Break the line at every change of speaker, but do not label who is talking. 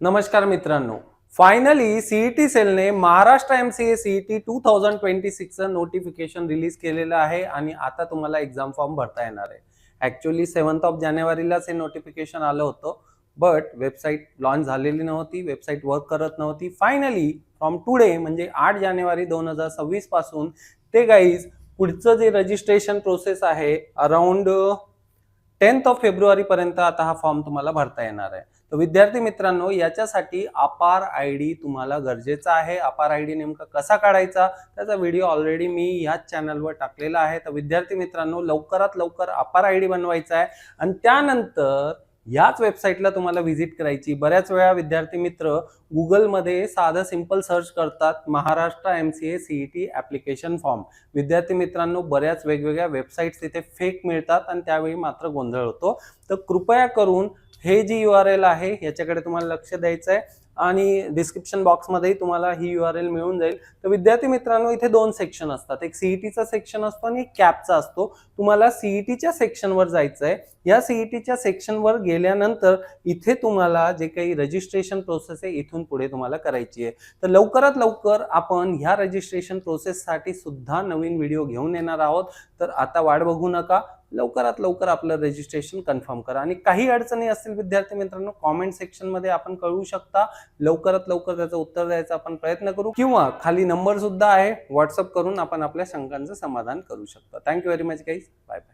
नमस्कार मित्रांनो, finally CET सेलने महाराष्ट्र एमसीए सीईटी 2026 चं नोटिफिकेशन रिलीज केलेलं आहे आणि आता तुम्हाला एक्झाम फॉर्म भरता येणार आहे. ॲक्च्युअली 7th ऑफ जानेवारीलाच हे नोटिफिकेशन आलं होतं, बट वेबसाईट लॉन्च झालेली नव्हती, वेबसाईट वर्क करत नव्हती. फायनली फ्रॉम टुडे म्हणजे 8 जानेवारी 2026 पासून ते गाईज पुढचं जे रजिस्ट्रेशन प्रोसेस आहे अराउंड 10th ऑफ फेब्रुवारी पर्यंत आता हा फॉर्म तुम्हाला भरता येणार आहे. तर विद्यार्थी मित्रांनो, याच्यासाठी अपार आयडी तुम्हाला गरजेचा आहे. अपार आयडी नेमका कसा काढायचा त्याचा व्हिडिओ ऑलरेडी मी याच चॅनलवर टाकलेला आहे. तर विद्यार्थी मित्रांनो, लवकरात लवकर अपार आयडी बनवायचा आहे आणि त्यानंतर याच वेबसाईटला तुम्हाला व्हिजिट करायची. बऱ्याच वेळा विद्यार्थी मित्र गुगलमध्ये साधं सिंपल सर्च करतात, Maharashtra MCA CET application form. विद्यार्थी मित्रांनो, बऱ्याच वेगवेगळ्या वेबसाईट्स तिथे फेक मिळतात आणि त्यावेळी मात्र गोंधळ होतो. तर कृपया करून हे जी URL आहे याच्याकडे तुम्हाला लक्ष द्यायचं आहे आणि डिस्क्रिप्शन बॉक्समध्येही तुम्हाला ही URL मिळून जाईल. तर विद्यार्थी मित्रांनो, इथे 2 सेक्शन असतात. एक सीईटीचा सेक्शन असतो आणि एक कॅपचा असतो. तुम्हाला सीईटीच्या सेक्शनवर जायचं आहे. या सीईटीच्या सेक्शनवर गेल्यानंतर इथे तुम्हाला जे काही रजिस्ट्रेशन प्रोसेस आहे इथून पुढे तुम्हाला करायची आहे. तर लवकरात लवकर आपण ह्या रजिस्ट्रेशन प्रोसेससाठी सुद्धा नवीन व्हिडिओ घेऊन येणार आहोत. तर आता वाट बघू नका, लवकरात लवकर आपलं रजिस्ट्रेशन कन्फर्म करा. आणि काही अडचणी असतील विद्यार्थी मित्रांनो, कॉमेंट सेक्शन मध्ये आपण कळवू शकता. लवकरात लवकर त्याचं उत्तर द्यायचा आपण प्रयत्न करू, किंवा खाली नंबर सुद्धा आहे, व्हॉट्सअप करून आपण आपल्या शंकांचं समाधान करू शकता. Thank you very much guys. Bye bye.